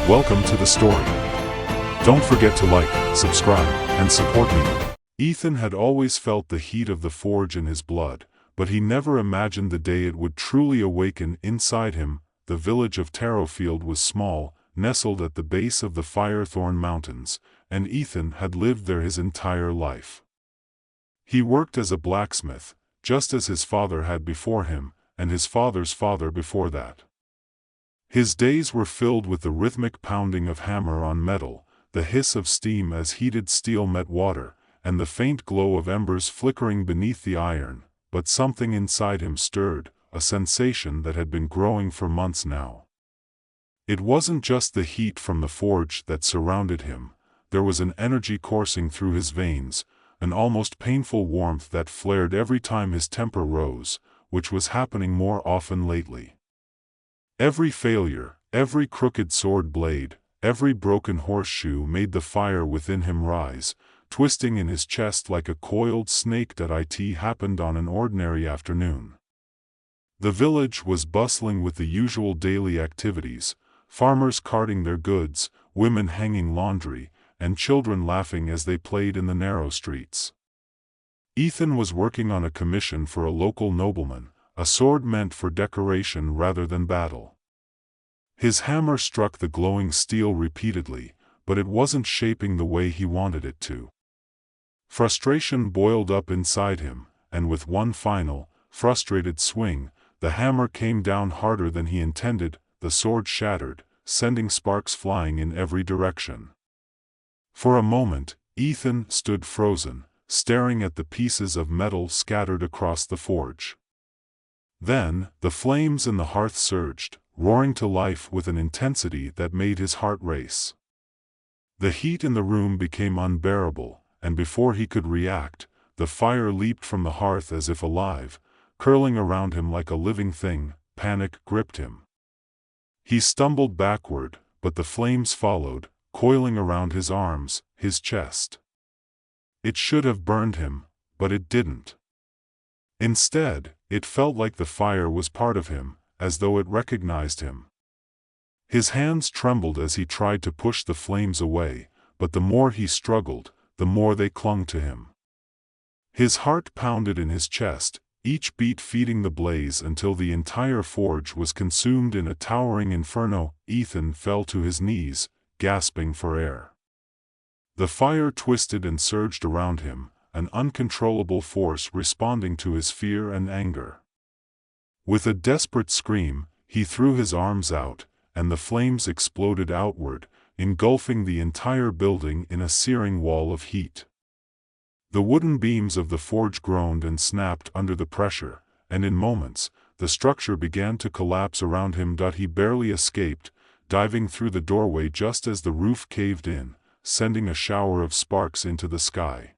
Welcome to the story. Don't forget to like, subscribe, and support me. Ethan had always felt the heat of the forge in his blood, but he never imagined the day it would truly awaken inside him. The village of Tarrowfield was small, nestled at the base of the Firethorn Mountains, and Ethan had lived there his entire life. He worked as a blacksmith, just as his father had before him, and his father's father before that. His days were filled with the rhythmic pounding of hammer on metal, the hiss of steam as heated steel met water, and the faint glow of embers flickering beneath the iron. But something inside him stirred, a sensation that had been growing for months now. It wasn't just the heat from the forge that surrounded him. There was an energy coursing through his veins, an almost painful warmth that flared every time his temper rose, which was happening more often lately. Every failure, every crooked sword blade, every broken horseshoe made the fire within him rise, twisting in his chest like a coiled snake. It happened on an ordinary afternoon. The village was bustling with the usual daily activities, farmers carting their goods, women hanging laundry, and children laughing as they played in the narrow streets. Ethan was working on a commission for a local nobleman, a sword meant for decoration rather than battle. His hammer struck the glowing steel repeatedly, but it wasn't shaping the way he wanted it to. Frustration boiled up inside him, and with one final, frustrated swing, the hammer came down harder than he intended. The sword shattered, sending sparks flying in every direction. For a moment, Ethan stood frozen, staring at the pieces of metal scattered across the forge. Then, the flames in the hearth surged, roaring to life with an intensity that made his heart race. The heat in the room became unbearable, and before he could react, the fire leaped from the hearth as if alive, curling around him like a living thing. Panic gripped him. He stumbled backward, but the flames followed, coiling around his arms, his chest. It should have burned him, but it didn't. Instead, it felt like the fire was part of him, as though it recognized him. His hands trembled as he tried to push the flames away, but the more he struggled, the more they clung to him. His heart pounded in his chest, each beat feeding the blaze until the entire forge was consumed in a towering inferno. Ethan fell to his knees, gasping for air. The fire twisted and surged around him, an uncontrollable force responding to his fear and anger. With a desperate scream, he threw his arms out, and the flames exploded outward, engulfing the entire building in a searing wall of heat. The wooden beams of the forge groaned and snapped under the pressure, and in moments, the structure began to collapse around him. He barely escaped, diving through the doorway just as the roof caved in, sending a shower of sparks into the sky.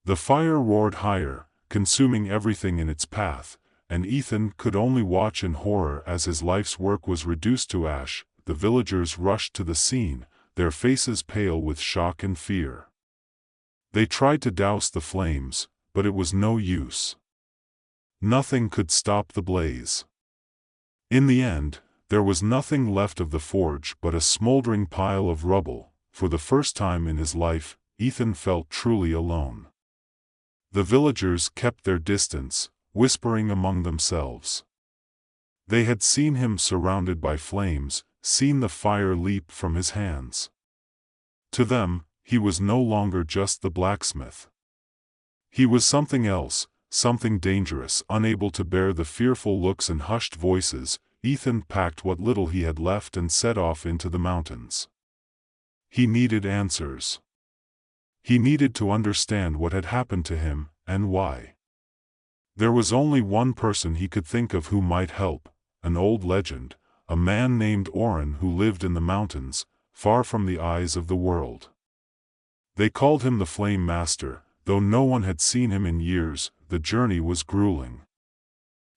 The fire roared higher, consuming everything in its path, and Ethan could only watch in horror as his life's work was reduced to ash. The villagers rushed to the scene, their faces pale with shock and fear. They tried to douse the flames, but it was no use. Nothing could stop the blaze. In the end, there was nothing left of the forge but a smoldering pile of rubble. For the first time in his life, Ethan felt truly alone. The villagers kept their distance, whispering among themselves. They had seen him surrounded by flames, seen the fire leap from his hands. To them, he was no longer just the blacksmith. He was something else, something dangerous. Unable to bear the fearful looks and hushed voices, Ethan packed what little he had left and set off into the mountains. He needed answers. He needed to understand what had happened to him, and why. There was only one person he could think of who might help, an old legend, a man named Oren who lived in the mountains, far from the eyes of the world. They called him the Flame Master, though no one had seen him in years. The journey was grueling.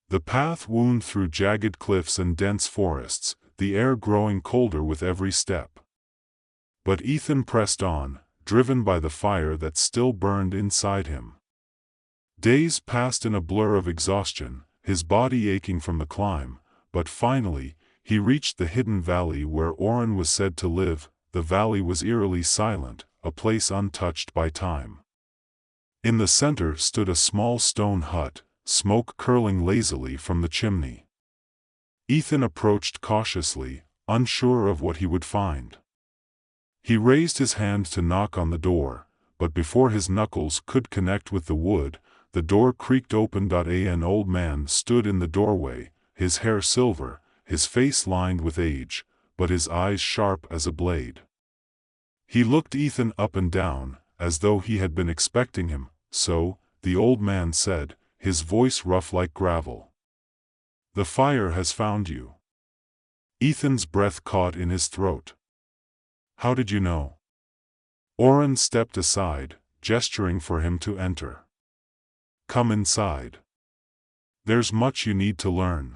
The path wound through jagged cliffs and dense forests, the air growing colder with every step. But Ethan pressed on, driven by the fire that still burned inside him. Days passed in a blur of exhaustion, his body aching from the climb, but finally, he reached the hidden valley where Oren was said to live. The valley was eerily silent, a place untouched by time. In the center stood a small stone hut, smoke curling lazily from the chimney. Ethan approached cautiously, unsure of what he would find. He raised his hand to knock on the door, but before his knuckles could connect with the wood, the door creaked open. An old man stood in the doorway, his hair silver, his face lined with age, but his eyes sharp as a blade. He looked Ethan up and down, as though he had been expecting him. "So," the old man said, his voice rough like gravel. "The fire has found you." Ethan's breath caught in his throat. "How did you know?" Oren stepped aside, gesturing for him to enter. "Come inside. There's much you need to learn."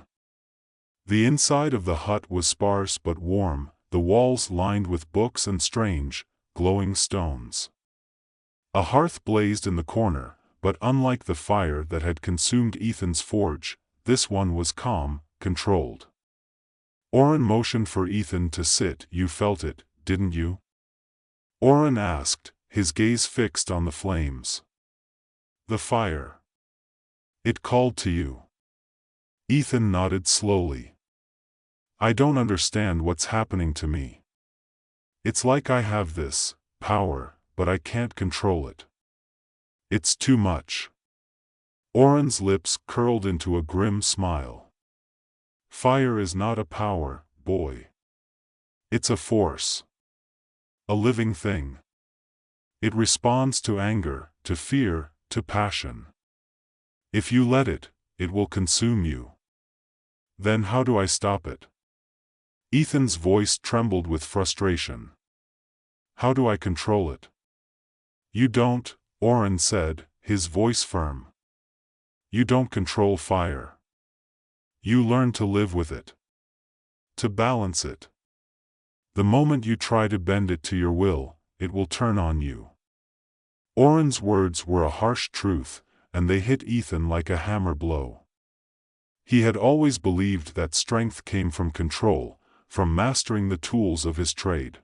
The inside of the hut was sparse but warm, the walls lined with books and strange, glowing stones. A hearth blazed in the corner, but unlike the fire that had consumed Ethan's forge, this one was calm, controlled. Oren motioned for Ethan to sit. "You felt it, didn't you?" Oren asked, his gaze fixed on the flames. "The fire. It called to you." Ethan nodded slowly. "I don't understand what's happening to me. It's like I have this power, but I can't control it. It's too much." Oren's lips curled into a grim smile. "Fire is not a power, boy. It's a force. A living thing. It responds to anger, to fear, to passion. If you let it, it will consume you. Then how do I stop it?" Ethan's voice trembled with frustration. "How do I control it?" "You don't," Oren said, his voice firm. "You don't control fire. You learn to live with it. To balance it. The moment you try to bend it to your will, it will turn on you." Oren's words were a harsh truth, and they hit Ethan like a hammer blow. He had always believed that strength came from control, from mastering the tools of his trade.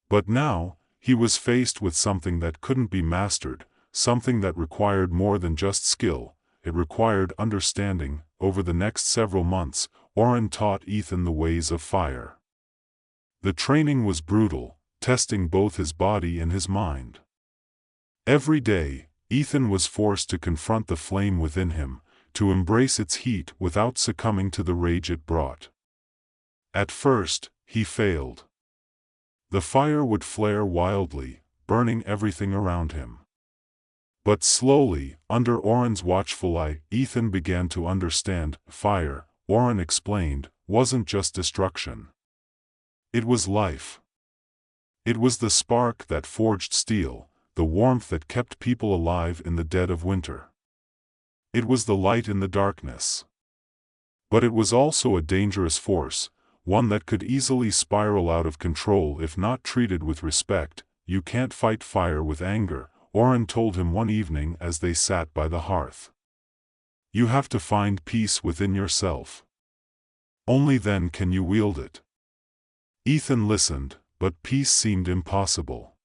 But now, he was faced with something that couldn't be mastered, something that required more than just skill. It required understanding. Over the next several months, Oren taught Ethan the ways of fire. The training was brutal, testing both his body and his mind. Every day, Ethan was forced to confront the flame within him, to embrace its heat without succumbing to the rage it brought. At first, he failed. The fire would flare wildly, burning everything around him. But slowly, under Oren's watchful eye, Ethan began to understand. Fire, Oren explained, wasn't just destruction. It was life. It was the spark that forged steel, the warmth that kept people alive in the dead of winter. It was the light in the darkness. But it was also a dangerous force, one that could easily spiral out of control if not treated with respect. "You can't fight fire with anger," Oren told him one evening as they sat by the hearth. "You have to find peace within yourself. Only then can you wield it." Ethan listened, but peace seemed impossible.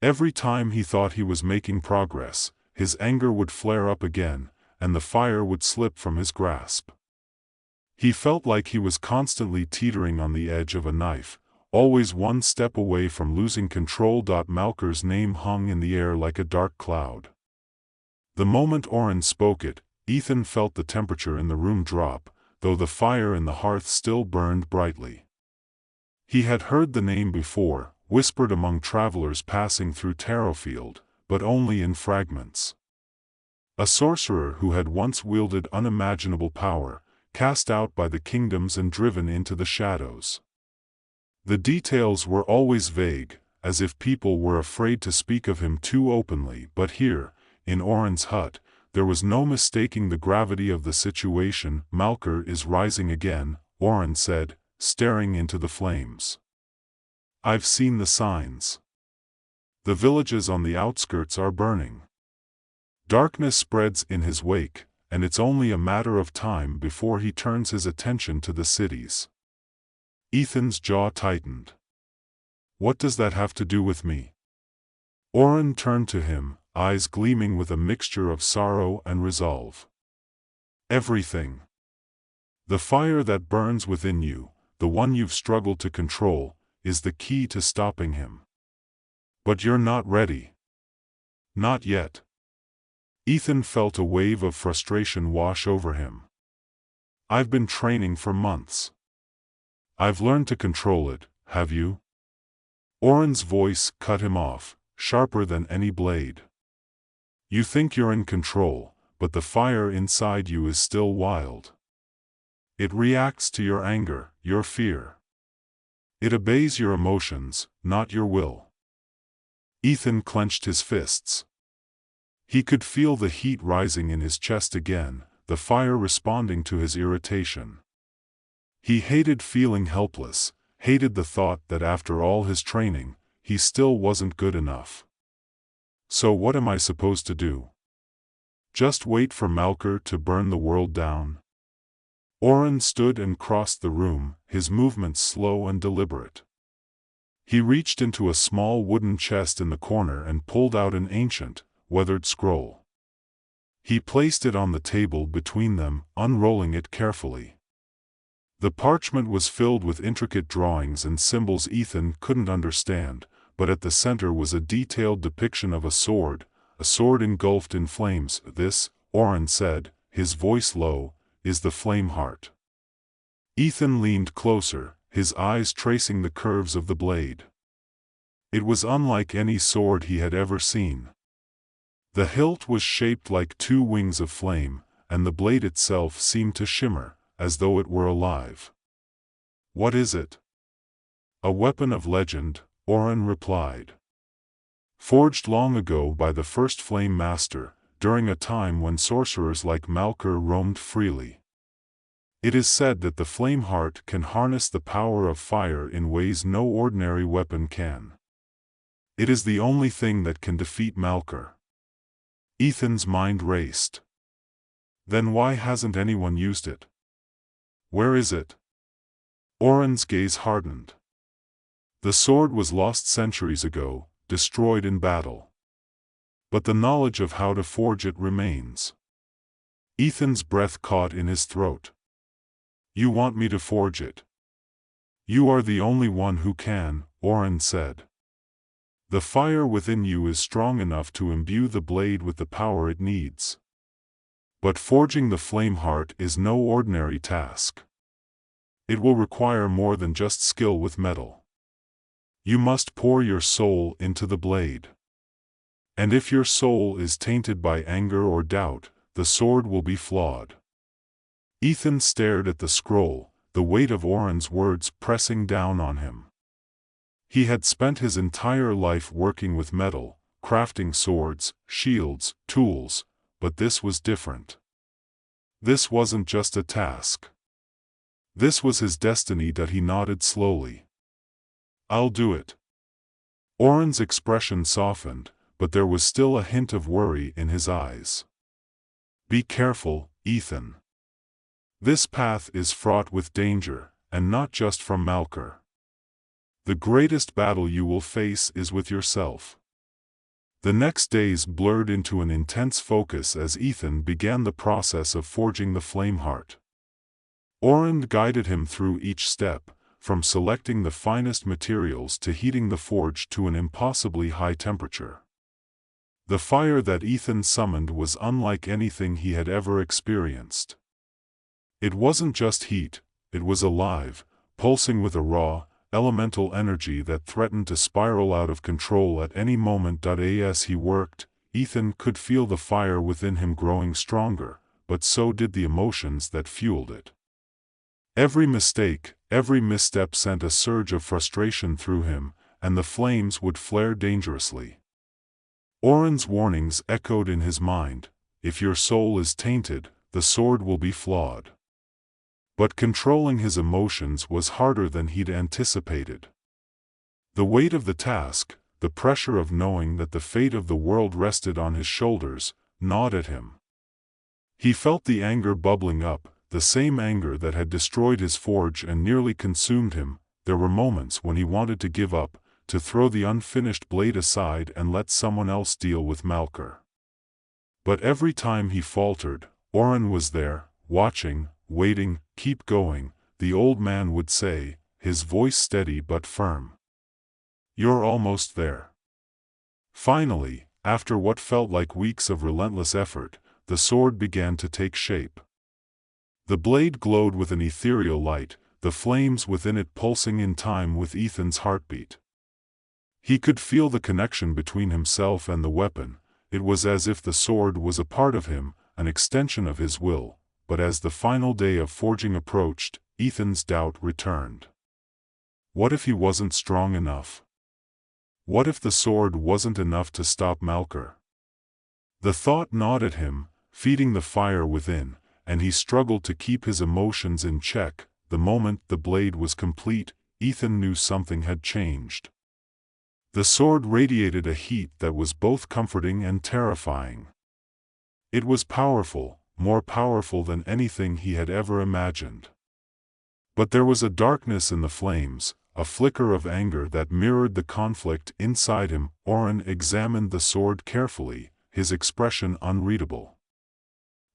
Every time he thought he was making progress, his anger would flare up again, and the fire would slip from his grasp. He felt like he was constantly teetering on the edge of a knife, always one step away from losing control. Malker's name hung in the air like a dark cloud. The moment Oren spoke it, Ethan felt the temperature in the room drop, though the fire in the hearth still burned brightly. He had heard the name before, whispered among travelers passing through Tarrowfield, but only in fragments. A sorcerer who had once wielded unimaginable power, cast out by the kingdoms and driven into the shadows. The details were always vague, as if people were afraid to speak of him too openly. But here, in Oren's hut, there was no mistaking the gravity of the situation. "Malker is rising again," Oren said, staring into the flames. "I've seen the signs. The villages on the outskirts are burning. Darkness spreads in his wake, and it's only a matter of time before he turns his attention to the cities." Ethan's jaw tightened. What does that have to do with me? Oren turned to him, eyes gleaming with a mixture of sorrow and resolve. Everything. The fire that burns within you, the one you've struggled to control, is the key to stopping him. But you're not ready. Not yet. Ethan felt a wave of frustration wash over him. I've been training for months. I've learned to control it, have you? Oren's voice cut him off, sharper than any blade. You think you're in control, but the fire inside you is still wild. It reacts to your anger, your fear. It obeys your emotions, not your will. Ethan clenched his fists. He could feel the heat rising in his chest again, the fire responding to his irritation. He hated feeling helpless, hated the thought that after all his training, he still wasn't good enough. So what am I supposed to do? Just wait for Malker to burn the world down? Oren stood and crossed the room, his movements slow and deliberate. He reached into a small wooden chest in the corner and pulled out an ancient, weathered scroll. He placed it on the table between them, unrolling it carefully. The parchment was filled with intricate drawings and symbols Ethan couldn't understand, but at the center was a detailed depiction of a sword engulfed in flames. This, Oren said, his voice low, is the flame heart. Ethan leaned closer, his eyes tracing the curves of the blade. It was unlike any sword he had ever seen. The hilt was shaped like two wings of flame, and the blade itself seemed to shimmer, as though it were alive. What is it? A weapon of legend, Oren replied. Forged long ago by the first Flame Master, during a time when sorcerers like Malker roamed freely. It is said that the flame heart can harness the power of fire in ways no ordinary weapon can. It is the only thing that can defeat Malker. Ethan's mind raced. Then why hasn't anyone used it? Where is it? Oren's gaze hardened. The sword was lost centuries ago, destroyed in battle. But the knowledge of how to forge it remains. Ethan's breath caught in his throat. You want me to forge it? You are the only one who can, Oren said. The fire within you is strong enough to imbue the blade with the power it needs. But forging the flame heart is no ordinary task. It will require more than just skill with metal. You must pour your soul into the blade. And if your soul is tainted by anger or doubt, the sword will be flawed. Ethan stared at the scroll, the weight of Oren's words pressing down on him. He had spent his entire life working with metal, crafting swords, shields, tools, but this was different. This wasn't just a task. This was his destiny. He nodded slowly. I'll do it. Oren's expression softened, but there was still a hint of worry in his eyes. Be careful, Ethan. This path is fraught with danger, and not just from Malker. The greatest battle you will face is with yourself. The next days blurred into an intense focus as Ethan began the process of forging the flame heart. Oren guided him through each step, from selecting the finest materials to heating the forge to an impossibly high temperature. The fire that Ethan summoned was unlike anything he had ever experienced. It wasn't just heat, it was alive, pulsing with a raw, elemental energy that threatened to spiral out of control at any moment. As he worked, Ethan could feel the fire within him growing stronger, but so did the emotions that fueled it. Every mistake, every misstep sent a surge of frustration through him, and the flames would flare dangerously. Oren's warnings echoed in his mind: if your soul is tainted, the sword will be flawed. But controlling his emotions was harder than he'd anticipated. The weight of the task, the pressure of knowing that the fate of the world rested on his shoulders, gnawed at him. He felt the anger bubbling up, the same anger that had destroyed his forge and nearly consumed him, there were moments when he wanted to give up, to throw the unfinished blade aside and let someone else deal with Malker. But every time he faltered, Oren was there, watching, waiting. "Keep going," the old man would say, his voice steady but firm. "You're almost there." Finally, after what felt like weeks of relentless effort, the sword began to take shape. The blade glowed with an ethereal light, the flames within it pulsing in time with Ethan's heartbeat. He could feel the connection between himself and the weapon. It was as if the sword was a part of him, an extension of his will. But as the final day of forging approached, Ethan's doubt returned. What if he wasn't strong enough? What if the sword wasn't enough to stop Malker? The thought gnawed at him, feeding the fire within, and he struggled to keep his emotions in check. The moment the blade was complete, Ethan knew something had changed. The sword radiated a heat that was both comforting and terrifying. It was powerful, more powerful than anything he had ever imagined. But there was a darkness in the flames, a flicker of anger that mirrored the conflict inside him. Oren examined the sword carefully, his expression unreadable.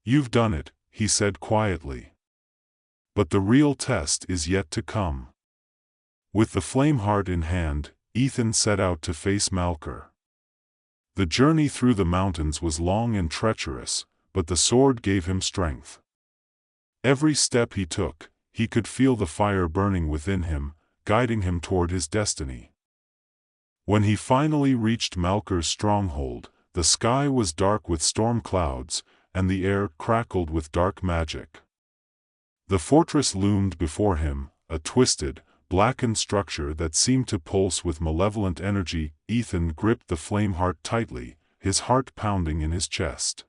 "You've done it," he said quietly. "But the real test is yet to come." With the flame heart in hand, Ethan set out to face Malker. The journey through the mountains was long and treacherous, but the sword gave him strength. Every step he took, he could feel the fire burning within him, guiding him toward his destiny. When he finally reached Malker's stronghold, the sky was dark with storm clouds, and the air crackled with dark magic. The fortress loomed before him, a twisted, blackened structure that seemed to pulse with malevolent energy. Ethan gripped the flame heart tightly, his heart pounding in his chest.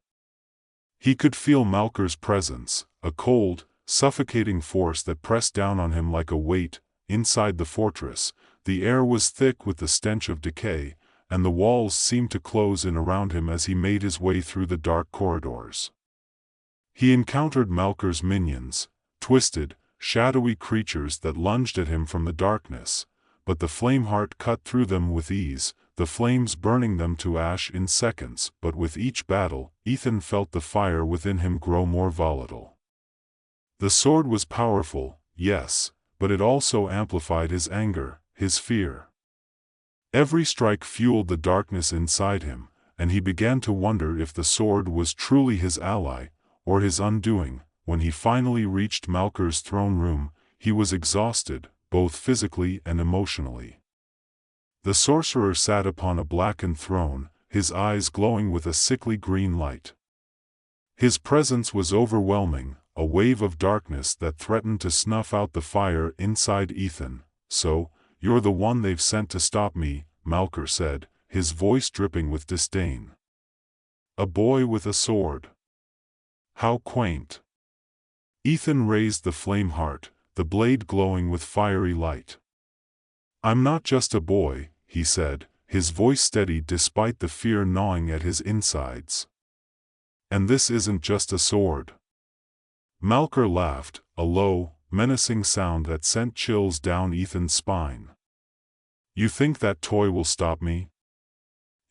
He could feel Malker's presence, a cold, suffocating force that pressed down on him like a weight. Inside the fortress, the air was thick with the stench of decay, and the walls seemed to close in around him as he made his way through the dark corridors. He encountered Malker's minions, twisted, shadowy creatures that lunged at him from the darkness, but the flame heart cut through them with ease, the flames burning them to ash in seconds. But with each battle, Ethan felt the fire within him grow more volatile. The sword was powerful, yes, but it also amplified his anger, his fear. Every strike fueled the darkness inside him, and he began to wonder if the sword was truly his ally, or his undoing. When he finally reached Malker's throne room, he was exhausted, both physically and emotionally. The sorcerer sat upon a blackened throne, his eyes glowing with a sickly green light. His presence was overwhelming, a wave of darkness that threatened to snuff out the fire inside Ethan. "So, you're the one they've sent to stop me," Malker said, his voice dripping with disdain. "A boy with a sword. How quaint." Ethan raised the flame heart, the blade glowing with fiery light. "I'm not just a boy," he said, his voice steady despite the fear gnawing at his insides. "And this isn't just a sword." Malker laughed, a low, menacing sound that sent chills down Ethan's spine. "You think that toy will stop me?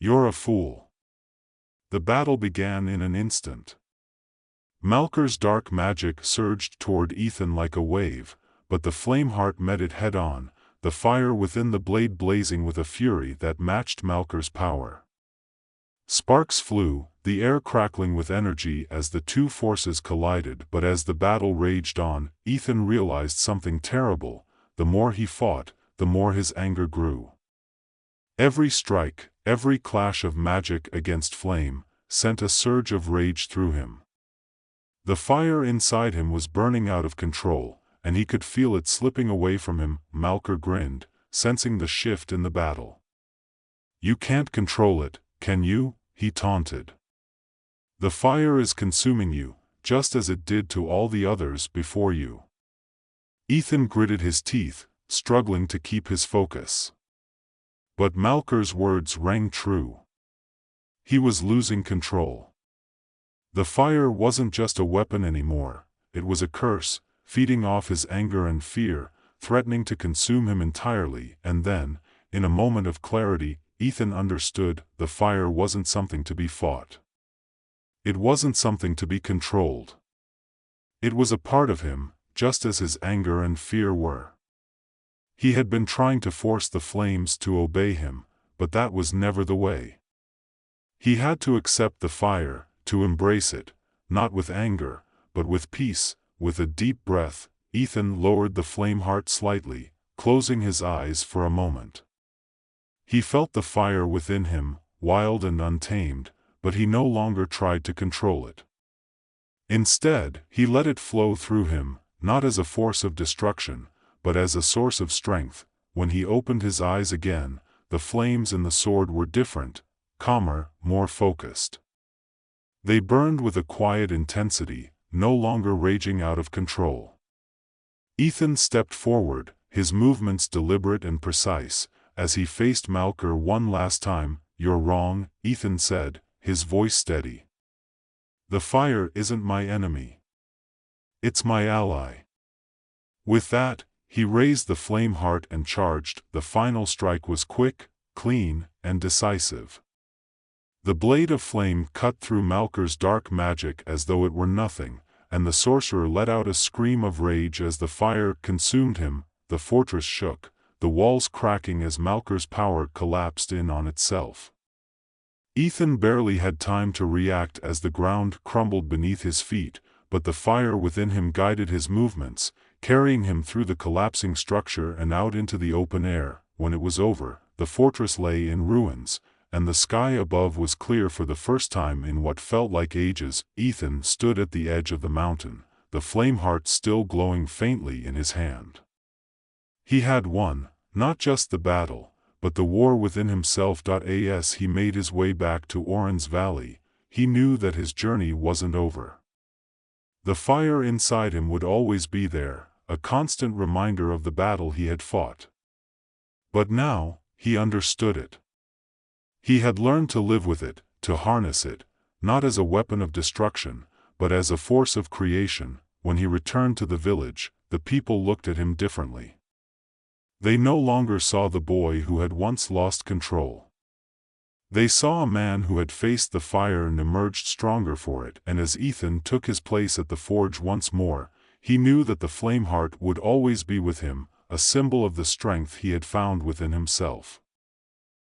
You're a fool." The battle began in an instant. Malker's dark magic surged toward Ethan like a wave, but the flame heart met it head-on, the fire within the blade blazing with a fury that matched Malker's power. Sparks flew, the air crackling with energy as the two forces collided. But as the battle raged on, Ethan realized something terrible. The more he fought, the more his anger grew. Every strike, every clash of magic against flame, sent a surge of rage through him. The fire inside him was burning out of control, and he could feel it slipping away from him. Malker grinned, sensing the shift in the battle. "You can't control it, can you?" he taunted. "The fire is consuming you, just as it did to all the others before you." Ethan gritted his teeth, struggling to keep his focus. But Malker's words rang true. He was losing control. The fire wasn't just a weapon anymore, it was a curse, feeding off his anger and fear, threatening to consume him entirely, and then, in a moment of clarity, Ethan understood the fire wasn't something to be fought. It wasn't something to be controlled. It was a part of him, just as his anger and fear were. He had been trying to force the flames to obey him, but that was never the way. He had to accept the fire, to embrace it, not with anger, but with peace. With a deep breath, Ethan lowered the flame heart slightly, closing his eyes for a moment. He felt the fire within him, wild and untamed, but he no longer tried to control it. Instead, he let it flow through him, not as a force of destruction, but as a source of strength. When he opened his eyes again, the flames in the sword were different, calmer, more focused. They burned with a quiet intensity, no longer raging out of control. Ethan stepped forward, his movements deliberate and precise. As he faced Malker one last time, "You're wrong," Ethan said, his voice steady. "The fire isn't my enemy. It's my ally." With that, he raised the flame heart and charged. The final strike was quick, clean, and decisive. The blade of flame cut through Malker's dark magic as though it were nothing, and the sorcerer let out a scream of rage as the fire consumed him. The fortress shook, the walls cracking as Malker's power collapsed in on itself. Ethan barely had time to react as the ground crumbled beneath his feet, but the fire within him guided his movements, carrying him through the collapsing structure and out into the open air. When it was over, the fortress lay in ruins, and the sky above was clear for the first time in what felt like ages. Ethan stood at the edge of the mountain, the flame heart still glowing faintly in his hand. He had won, not just the battle, but the war within himself. As he made his way back to Oran's Valley, he knew that his journey wasn't over. The fire inside him would always be there, a constant reminder of the battle he had fought. But now, he understood it. He had learned to live with it, to harness it, not as a weapon of destruction, but as a force of creation. When he returned to the village, the people looked at him differently. They no longer saw the boy who had once lost control. They saw a man who had faced the fire and emerged stronger for it. And as Ethan took his place at the forge once more, he knew that the flame heart would always be with him, a symbol of the strength he had found within himself.